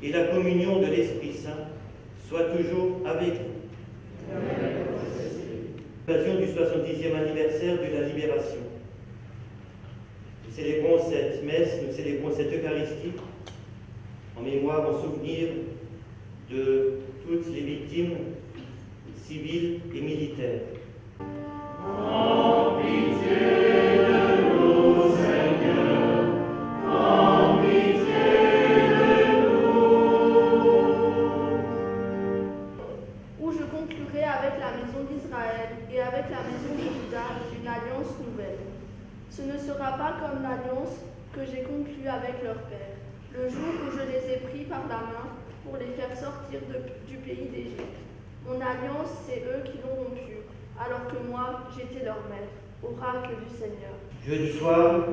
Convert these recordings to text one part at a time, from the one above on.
et la communion de l'Esprit Saint soit toujours avec vous. À l'occasion du 70e anniversaire de la Libération, nous célébrons cette messe, nous célébrons cette Eucharistie en mémoire, en souvenir de toutes les victimes civiles et militaires. En pitié de nous, Seigneur, en pitié de nous. Où je conclurai avec la maison d'Israël et avec la maison de Juda une alliance nouvelle. Ce ne sera pas comme l'alliance que j'ai conclue avec leur père, le jour où je les ai pris par la main pour les faire sortir du pays d'Égypte. Mon alliance, c'est eux qui l'ont rompue, alors que moi, j'étais leur maître, oracle du Seigneur. Jeudi soir,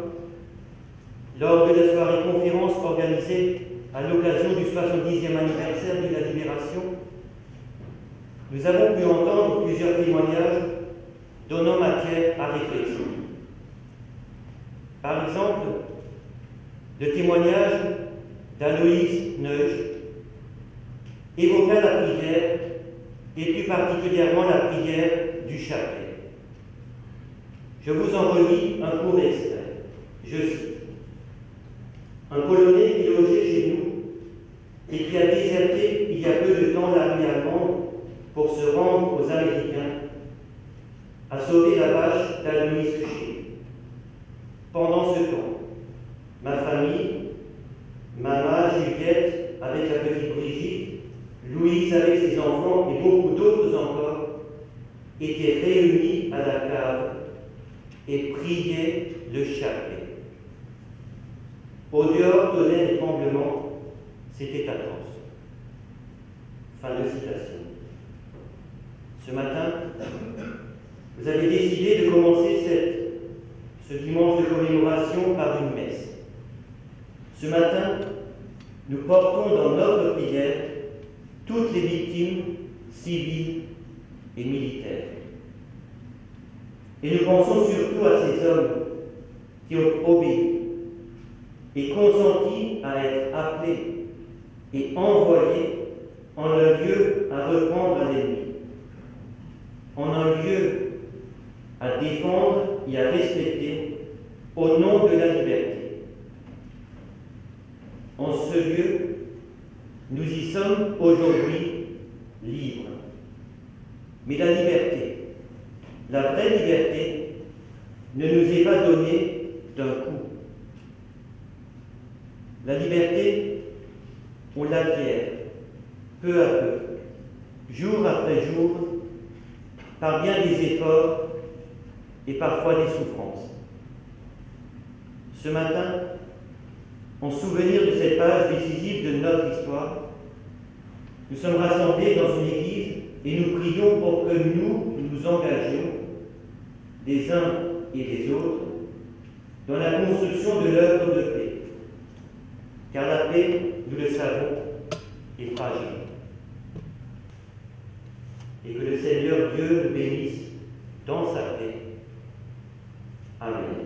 lors de la soirée conférence organisée à l'occasion du 70e anniversaire de la Libération, nous avons pu entendre plusieurs témoignages donnant matière à réflexion. Par exemple, le témoignage d'Aloïs Neusch évoqua la prière et plus particulièrement la prière du chapelet. Je vous en relis un court extrait. Je cite. Un Polonais qui logeait chez nous et qui a déserté il y a peu de temps l'armée allemande pour se rendre aux Américains a sauvé la vache d'Aloïs Neusch. Pendant ce temps, ma famille, maman Juliette avec la petite Brigitte, Louise avec ses enfants et beaucoup d'autres encore étaient réunis à la cave et priaient le chapelet. Au dehors tonnerre et tremblements, c'était atroce. Fin de citation. Ce matin, vous avez décidé de commencer ce dimanche de commémoration par une messe. Ce matin, nous portons dans notre prière toutes les victimes civiles et militaires. Et nous pensons surtout à ces hommes qui ont obéi et consenti à être appelés et envoyés en un lieu à reprendre l'ennemi, en un lieu à défendre et à respecter au nom de la liberté. En ce lieu, nous y sommes aujourd'hui libres. Mais la liberté, la vraie liberté, ne nous est pas donnée d'un coup. La liberté, on l'acquiert peu à peu, jour après jour, par bien des efforts et parfois des souffrances. Ce matin, en souvenir de cette page décisive de notre histoire, nous sommes rassemblés dans une église et nous prions pour que nous nous engagions, les uns et les autres, dans la construction de l'œuvre de paix. Car la paix, nous le savons, est fragile. Et que le Seigneur Dieu nous bénisse dans sa paix. Amen.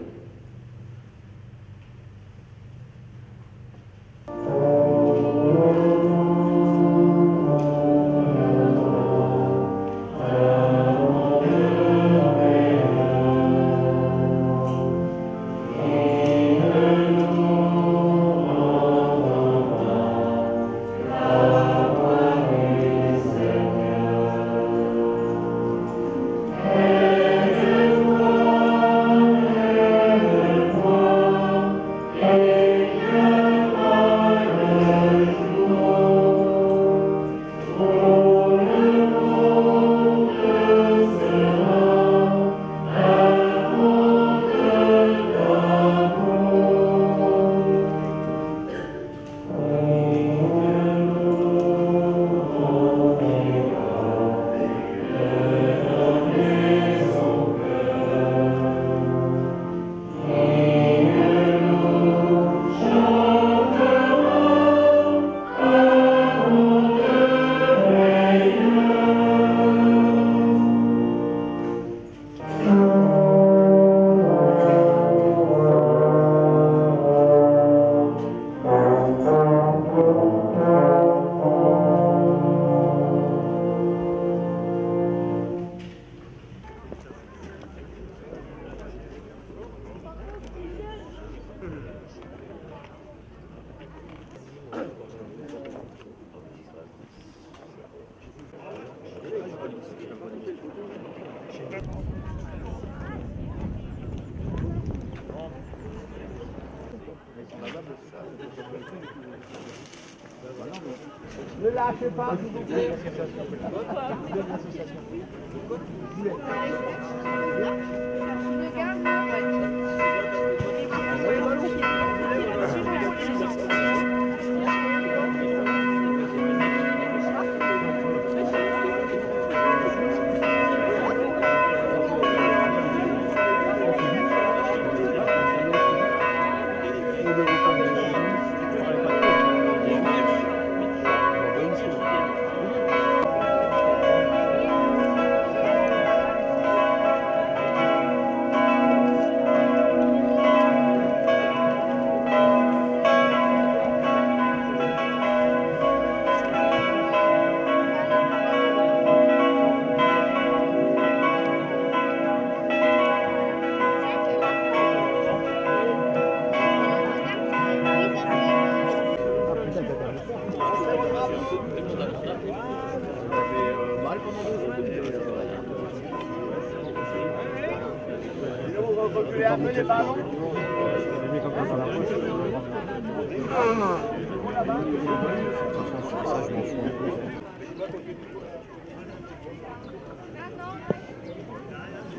Ne lâchez pas, s'il vous plaît. Reculez un peu les ballons.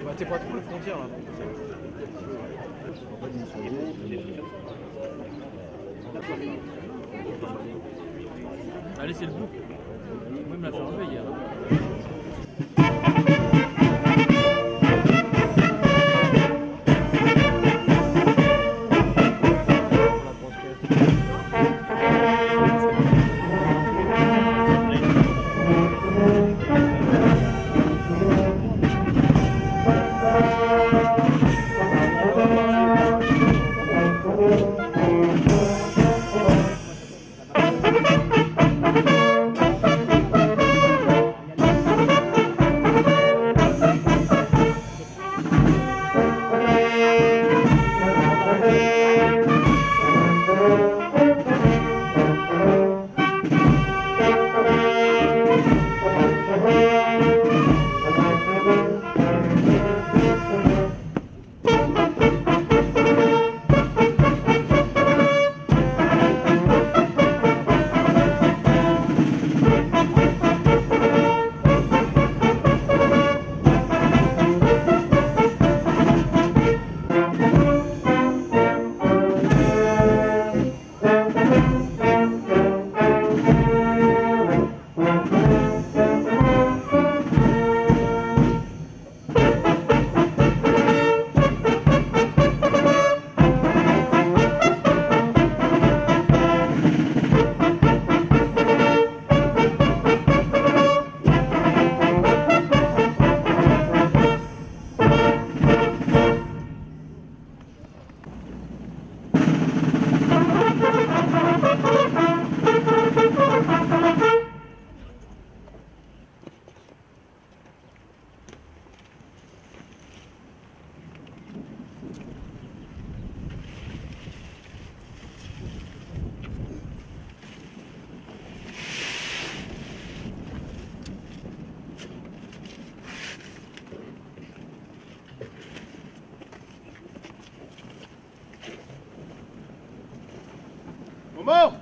Bah, t'es pas trop les frontières là. Allez, c'est le bouc. Moi, il me l'a fait enlever hier. Momo!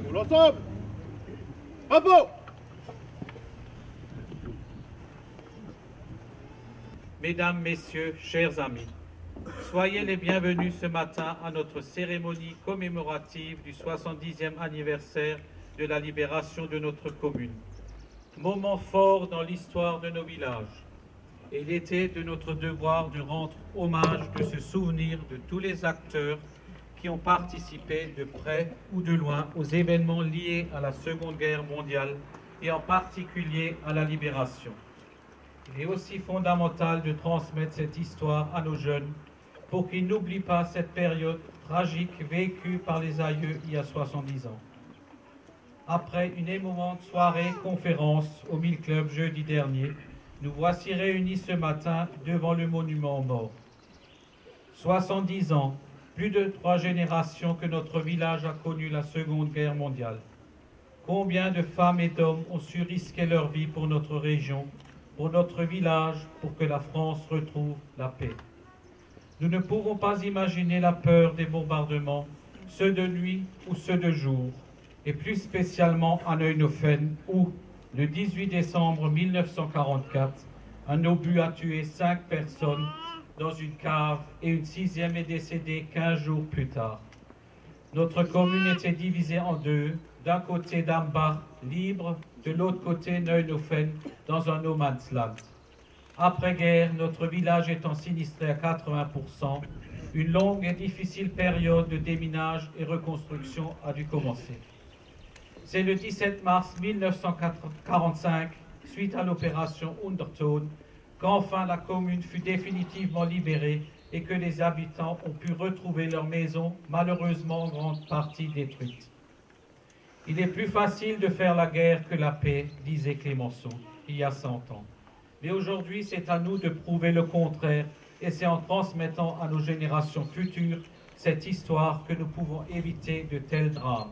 Tout l'ensemble. Bravo. Mesdames, Messieurs, chers amis, soyez les bienvenus ce matin à notre cérémonie commémorative du 70e anniversaire de la libération de notre commune. Moment fort dans l'histoire de nos villages. Et il était de notre devoir de rendre hommage, de se souvenir de tous les acteurs qui ont participé de près ou de loin aux événements liés à la Seconde Guerre mondiale et en particulier à la libération. Il est aussi fondamental de transmettre cette histoire à nos jeunes pour qu'ils n'oublient pas cette période tragique vécue par les aïeux il y a 70 ans. Après une émouvante soirée conférence au Mille Club jeudi dernier, nous voici réunis ce matin devant le monument aux morts. 70 ans, plus de 3 générations que notre village a connu la Seconde Guerre mondiale. Combien de femmes et d'hommes ont su risquer leur vie pour notre région, pour notre village, pour que la France retrouve la paix. Nous ne pouvons pas imaginer la peur des bombardements, ceux de nuit ou ceux de jour, et plus spécialement à Neuenhofen où, le 18 décembre 1944, un obus a tué 5 personnes dans une cave et une 6e est décédée 15 jours plus tard. Notre commune était divisée en deux, d'un côté Dambach, libre, de l'autre côté Neuenhofen, dans un no man's land. Après-guerre, notre village étant sinistré à 80%, une longue et difficile période de déminage et reconstruction a dû commencer. C'est le 17 mars 1945, suite à l'opération Unterton, qu'enfin la commune fut définitivement libérée et que les habitants ont pu retrouver leur maison, malheureusement en grande partie détruite. Il est plus facile de faire la guerre que la paix, disait Clémenceau, il y a 100 ans. Mais aujourd'hui, c'est à nous de prouver le contraire, et c'est en transmettant à nos générations futures cette histoire que nous pouvons éviter de tels drames.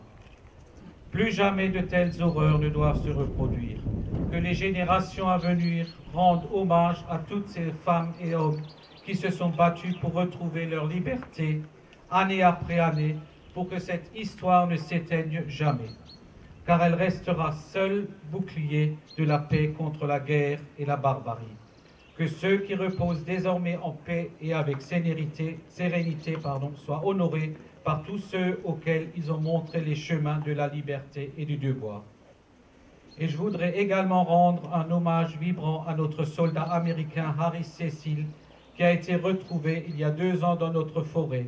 Plus jamais de telles horreurs ne doivent se reproduire. Que les générations à venir rendent hommage à toutes ces femmes et hommes qui se sont battus pour retrouver leur liberté, année après année, pour que cette histoire ne s'éteigne jamais. Car elle restera seul bouclier de la paix contre la guerre et la barbarie. Que ceux qui reposent désormais en paix et avec sérénité, soient honorés par tous ceux auxquels ils ont montré les chemins de la liberté et du devoir. Et je voudrais également rendre un hommage vibrant à notre soldat américain Harris Cecil, qui a été retrouvé il y a 2 ans dans notre forêt.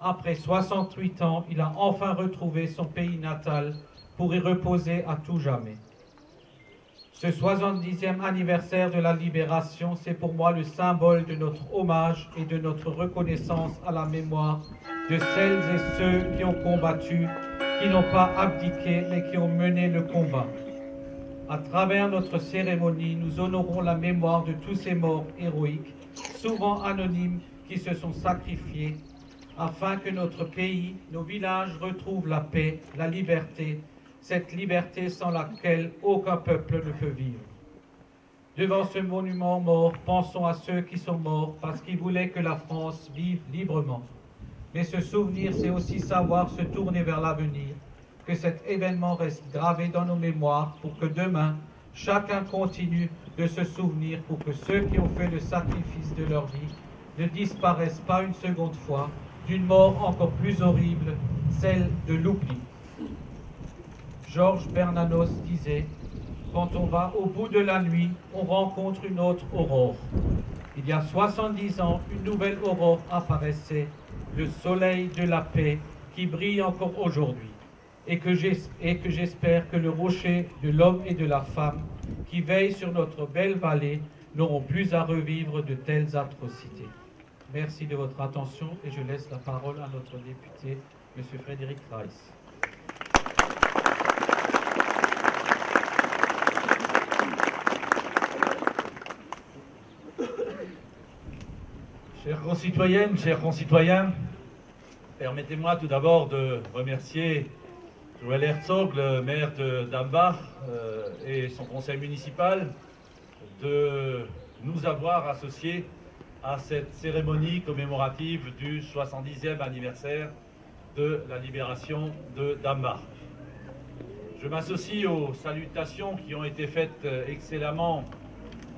Après 68 ans, il a enfin retrouvé son pays natal pour y reposer à tout jamais. Ce 70e anniversaire de la libération, c'est pour moi le symbole de notre hommage et de notre reconnaissance à la mémoire de celles et ceux qui ont combattu, qui n'ont pas abdiqué, mais qui ont mené le combat. À travers notre cérémonie, nous honorons la mémoire de tous ces morts héroïques, souvent anonymes, qui se sont sacrifiés, afin que notre pays, nos villages retrouvent la paix, la liberté, cette liberté sans laquelle aucun peuple ne peut vivre. Devant ce monument aux morts, pensons à ceux qui sont morts parce qu'ils voulaient que la France vive librement. Mais ce souvenir, c'est aussi savoir se tourner vers l'avenir, que cet événement reste gravé dans nos mémoires pour que demain, chacun continue de se souvenir pour que ceux qui ont fait le sacrifice de leur vie ne disparaissent pas une seconde fois d'une mort encore plus horrible, celle de l'oubli. Georges Bernanos disait « Quand on va au bout de la nuit, on rencontre une autre aurore. » Il y a 70 ans, une nouvelle aurore apparaissait, le soleil de la paix qui brille encore aujourd'hui. Et que j'espère que le rocher de l'homme et de la femme qui veille sur notre belle vallée n'auront plus à revivre de telles atrocités. Merci de votre attention et je laisse la parole à notre député, M. Frédéric Reiss. Chères concitoyennes, chers concitoyens, permettez-moi tout d'abord de remercier Joël Herzog, le maire de Dambach et son conseil municipal de nous avoir associés à cette cérémonie commémorative du 70e anniversaire de la libération de Dambach. Je m'associe aux salutations qui ont été faites excellemment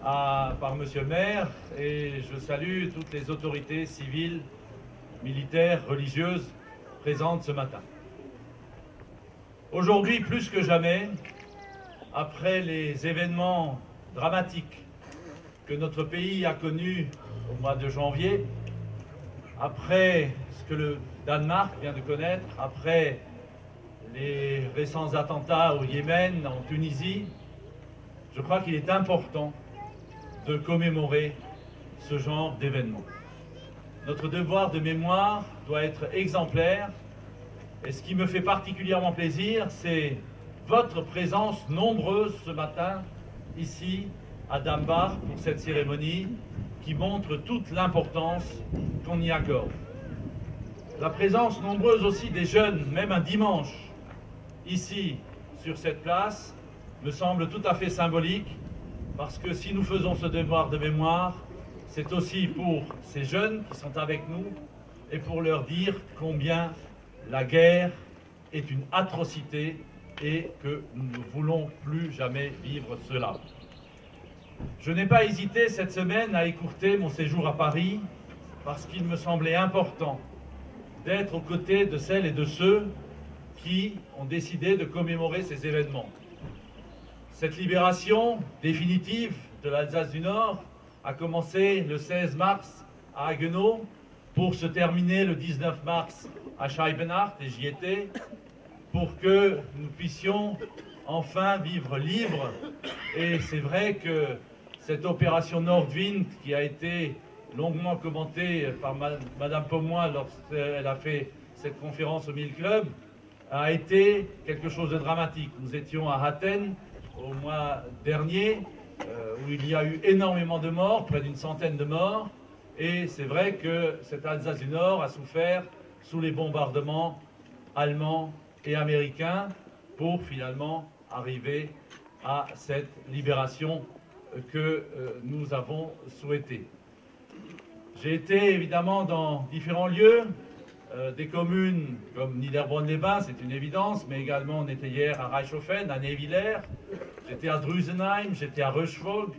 par Monsieur le maire et je salue toutes les autorités civiles, militaires, religieuses présentes ce matin. Aujourd'hui, plus que jamais, après les événements dramatiques que notre pays a connus au mois de janvier, après ce que le Danemark vient de connaître, après les récents attentats au Yémen, en Tunisie, je crois qu'il est important de commémorer ce genre d'événements. Notre devoir de mémoire doit être exemplaire et ce qui me fait particulièrement plaisir, c'est votre présence nombreuse ce matin ici à Dambach pour cette cérémonie qui montre toute l'importance qu'on y accorde. La présence nombreuse aussi des jeunes, même un dimanche, ici sur cette place, me semble tout à fait symbolique parce que si nous faisons ce devoir de mémoire, c'est aussi pour ces jeunes qui sont avec nous et pour leur dire combien la guerre est une atrocité et que nous ne voulons plus jamais vivre cela. Je n'ai pas hésité cette semaine à écourter mon séjour à Paris parce qu'il me semblait important d'être aux côtés de celles et de ceux qui ont décidé de commémorer ces événements. Cette libération définitive de l'Alsace du Nord a commencé le 16 mars à Haguenau pour se terminer le 19 mars à Scheibenhardt, et j'y étais, pour que nous puissions enfin vivre libres. Et c'est vrai que cette opération Nordwind, qui a été longuement commentée par Madame Pomoy lorsqu'elle a fait cette conférence au Mille Club, a été quelque chose de dramatique. Nous étions à Hatten au mois dernier, où il y a eu énormément de morts, près d'une centaine de morts, et c'est vrai que cette Alsace du Nord a souffert sous les bombardements allemands et américains pour finalement arriver à cette libération que nous avons souhaitée. J'ai été évidemment dans différents lieux, des communes comme Niederbronn-les-Bains, c'est une évidence, mais également on était hier à Reichshofen, à Neuvillers, j'étais à Drusenheim, j'étais à Röschwog,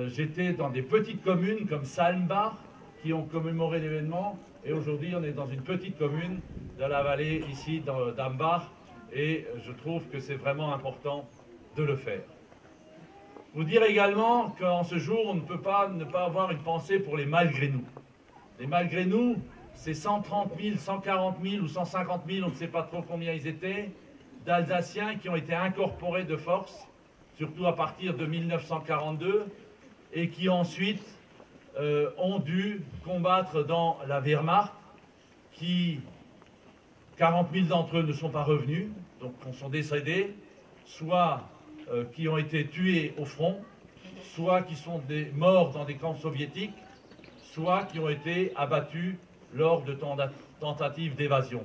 j'étais dans des petites communes comme Salmbach qui ont commémoré l'événement, et aujourd'hui on est dans une petite commune de la vallée ici d'Ambach, et je trouve que c'est vraiment important de le faire. Vous dire également qu'en ce jour on ne peut pas ne pas avoir une pensée pour les malgré nous. Les malgré nous, c'est 130 000, 140 000 ou 150 000, on ne sait pas trop combien ils étaient, d'Alsaciens qui ont été incorporés de force, surtout à partir de 1942, et qui ensuite ont dû combattre dans la Wehrmacht, qui 40 000 d'entre eux ne sont pas revenus, donc sont décédés, soit qui ont été tués au front, soit qui sont morts dans des camps soviétiques, soit qui ont été abattus lors de tentatives d'évasion.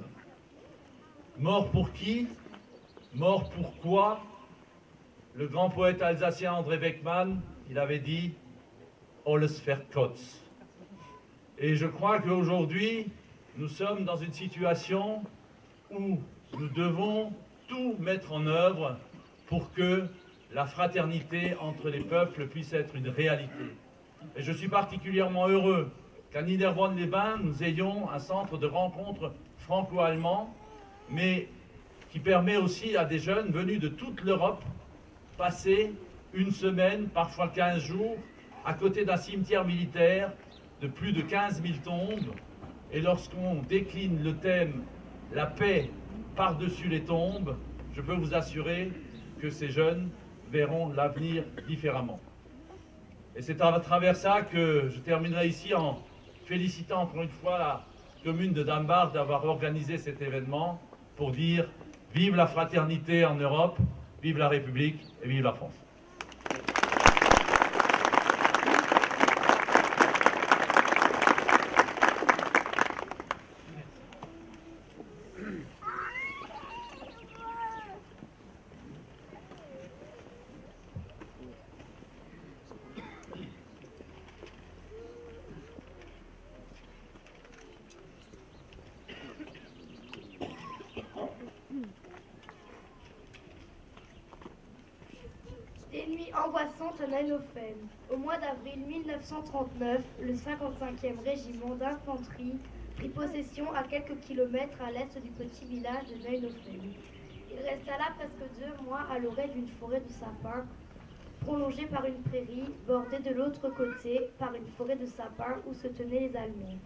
Mort pour qui? Mort pour quoi? Le grand poète alsacien André Beckmann, il avait dit « Alles verkotzt ». Et je crois qu'aujourd'hui, nous sommes dans une situation où nous devons tout mettre en œuvre pour que la fraternité entre les peuples puisse être une réalité. Et je suis particulièrement heureux qu'à Niederbronn-les-Bains, nous ayons un centre de rencontre franco-allemand, mais qui permet aussi à des jeunes venus de toute l'Europe passer une semaine, parfois 15 jours, à côté d'un cimetière militaire de plus de 15 000 tombes. Et lorsqu'on décline le thème « La paix par-dessus les tombes », je peux vous assurer que ces jeunes verront l'avenir différemment. Et c'est à travers ça que je terminerai ici en félicitant encore une fois la commune de Dambach d'avoir organisé cet événement pour dire « Vive la fraternité en Europe, vive la République et vive la France ». angoissante en Hainofen. Au mois d'avril 1939, le 55e régiment d'infanterie prit possession à quelques kilomètres à l'est du petit village de Hainofen. Il resta là presque 2 mois à l'orée d'une forêt de sapins, prolongée par une prairie, bordée de l'autre côté par une forêt de sapins où se tenaient les Allemands.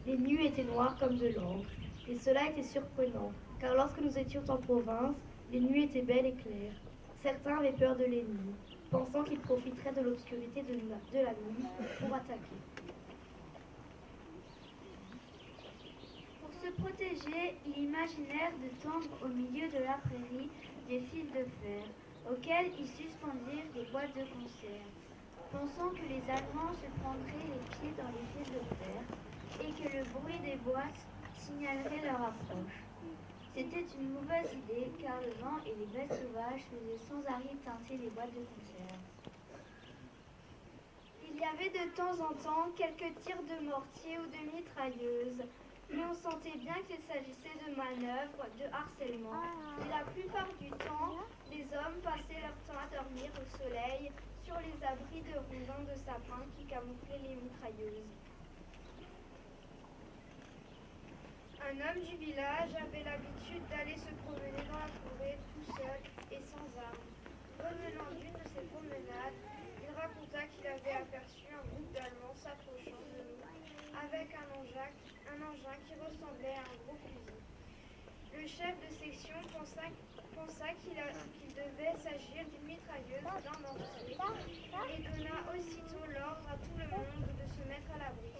Les nuits étaient noires comme de l'encre, et cela était surprenant, car lorsque nous étions en province, les nuits étaient belles et claires. Certains avaient peur de l'ennemi, pensant qu'il profiterait de l'obscurité de la nuit pour attaquer. Pour se protéger, ils imaginèrent de tendre au milieu de la prairie des fils de fer, auxquels ils suspendirent des boîtes de conserve, pensant que les Allemands se prendraient les pieds dans les fils de fer et que le bruit des boîtes signalerait leur approche. C'était une mauvaise idée, car le vent et les bêtes sauvages faisaient sans arrêt teinter les boîtes de conserve. Il y avait de temps en temps quelques tirs de mortier ou de mitrailleuses, mais on sentait bien qu'il s'agissait de manœuvres, de harcèlement. Et la plupart du temps, les hommes passaient leur temps à dormir au soleil sur les abris de rondins de sapin qui camouflaient les mitrailleuses. Un homme du village avait l'habitude d'aller se promener dans la forêt tout seul et sans armes. Revenant d'une de ses promenades, il raconta qu'il avait aperçu un groupe d'Allemands s'approchant de nous avec un engin qui ressemblait à un gros fusil. Le chef de section pensa qu'il devait s'agir d'une mitrailleuse ou d'un mortier et donna aussitôt l'ordre à tout le monde de se mettre à l'abri.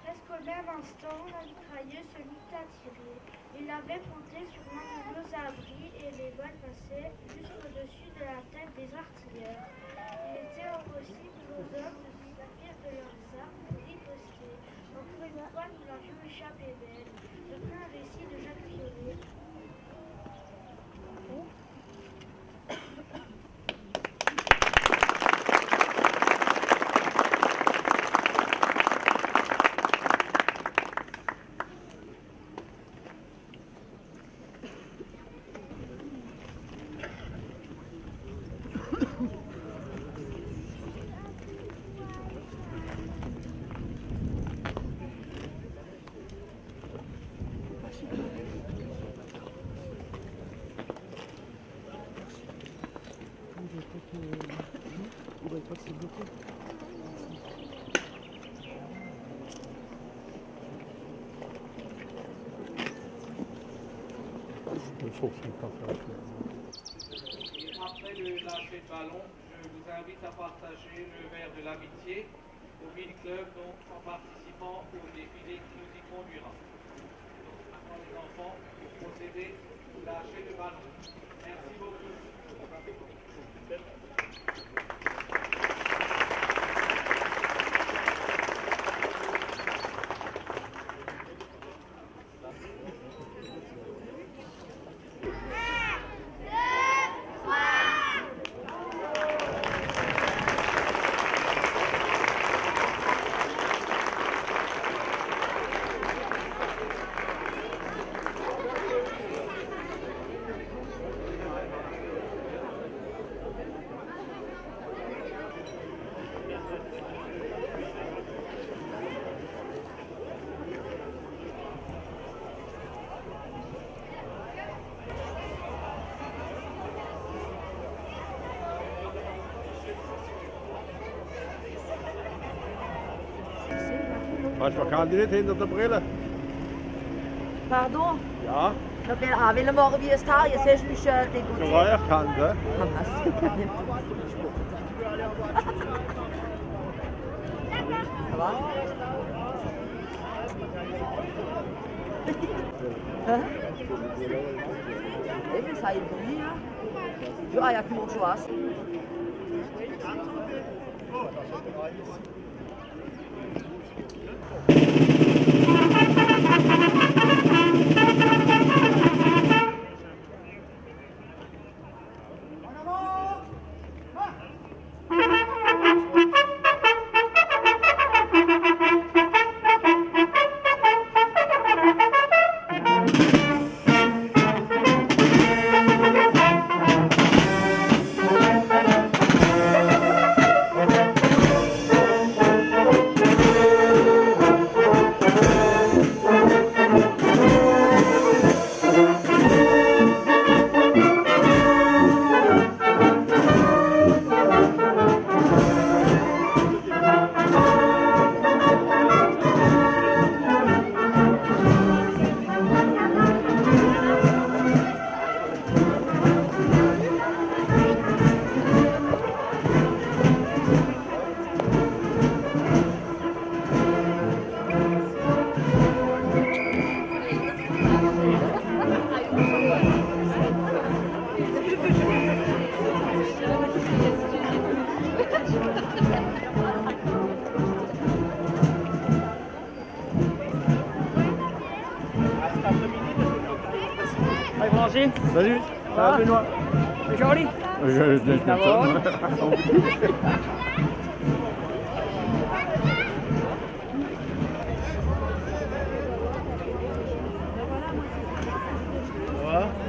Presque au même instant, la mitrailleuse se mit à tirer. Il l'avait pointée sur l'un de nos abris et les balles passaient juste au-dessus de la tête des artilleurs. Il était impossible aux hommes de se servir de leurs armes pour riposter. Encore une fois, nous l'avions échappé belle. D'après un récit de Jacques Violet. Après le lâcher de ballon, je vous invite à partager le verre de l'amitié aux 1000 clubs en participant au défilé qui nous y conduira. Donc maintenant les enfants, pour procéder au lâcher de ballon. Merci beaucoup. Was verkaufen die nicht hinter der Brille? Pardon? Ja, Vil morgen vi star, jeg ser mich dégoûté. du war erkannt, ne? Ça va? Hein? Eh bien, ça éblouit, hein? Il n'y a plus mon choix. Allez, Francis. Salut, ça va Benoît? C'est joli.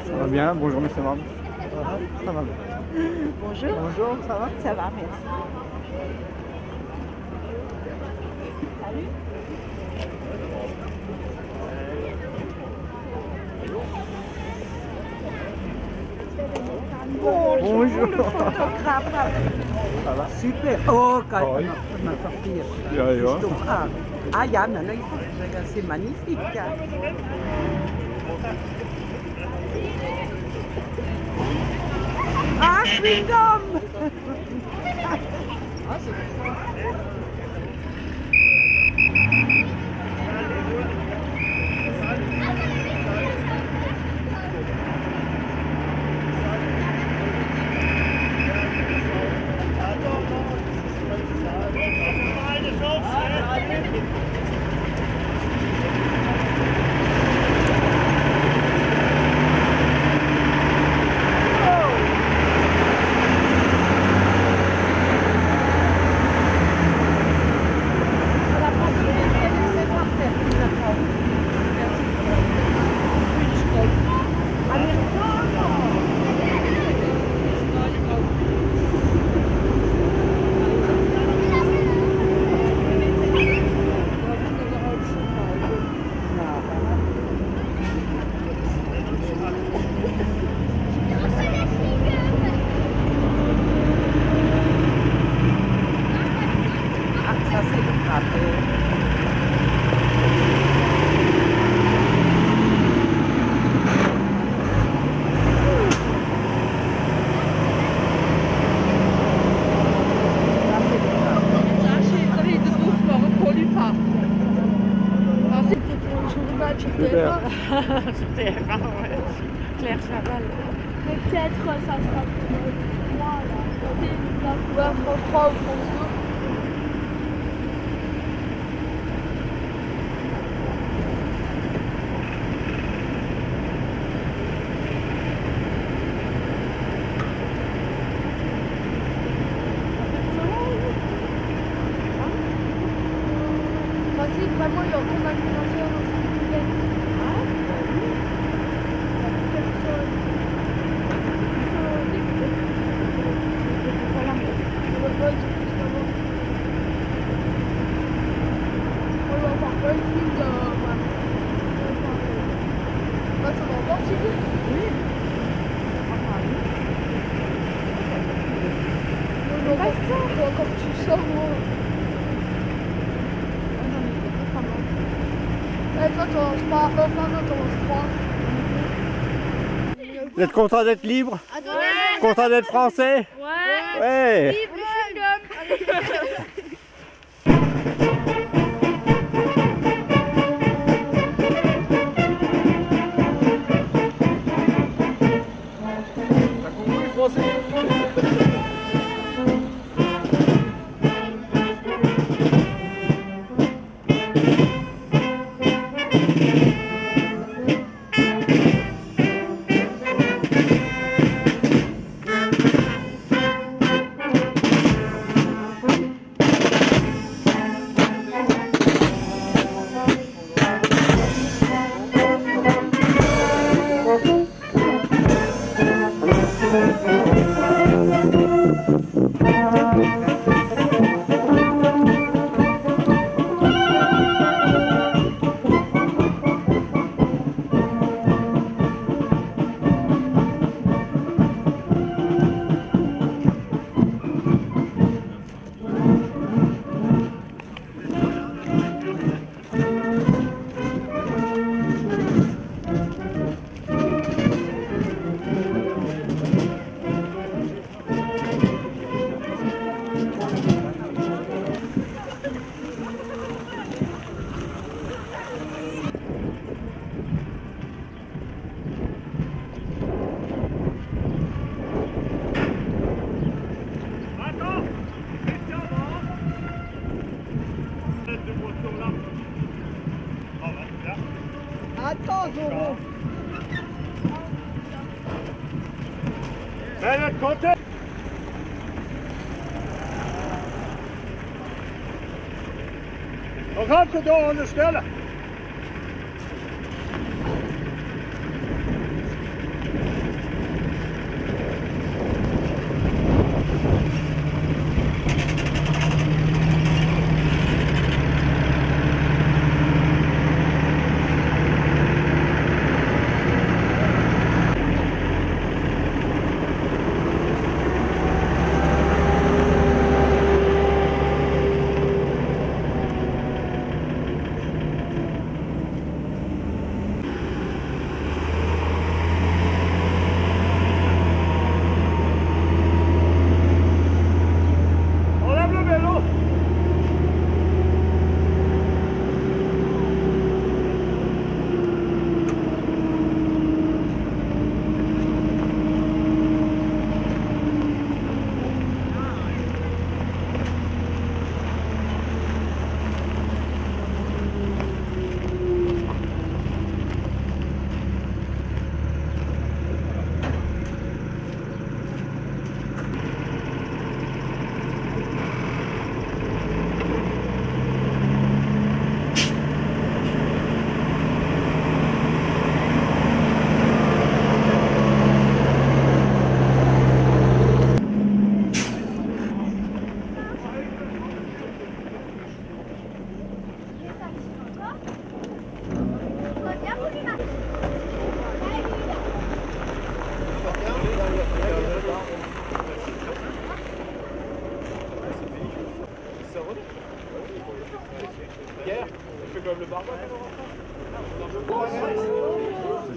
Ça va bien, bonjour monsieur Mam. Ça va bien. Bonjour. Bonjour, ça va? Ça va, merci. Salut. Bonjour. Le photographe. Ça va? Super. Oh, quand Oui. ma sortir. Ja, ja. Ah, ja, maintenant il faut que je regarde. C'est magnifique. Ah, je suis d'homme. Super. Sur TF1, ouais. Claire Chaval. Peut-être ça sera pour moi, là. C'est la couleur France 3 ou France 2. Vraiment, il y a encore un animateur. Vous êtes content d'être libre? Ouais. Content d'être français? Ouais. Ouais. Vive le chewing-gum. Attends, Zoro. Ben, notre compteur. Och han får då underställa.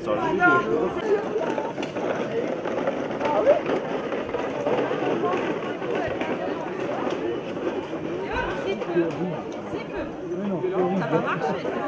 C'est ça, Ça va marcher, c'est ça?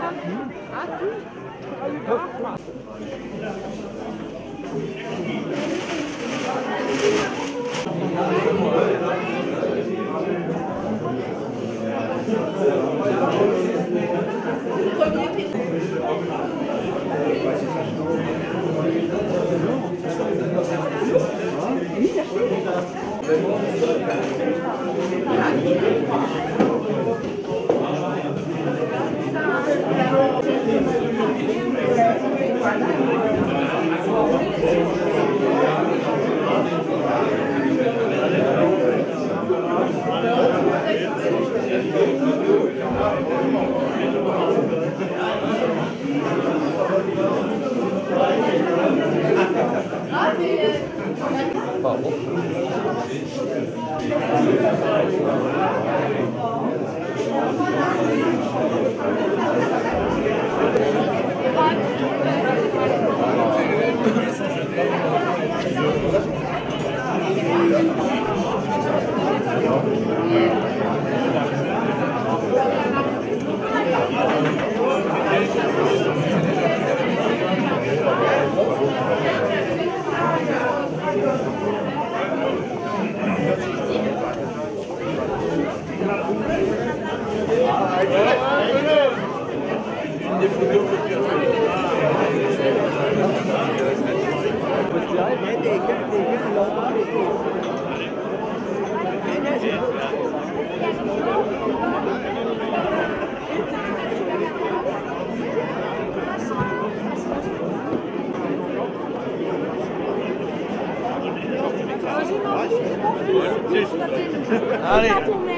Ah, Allez.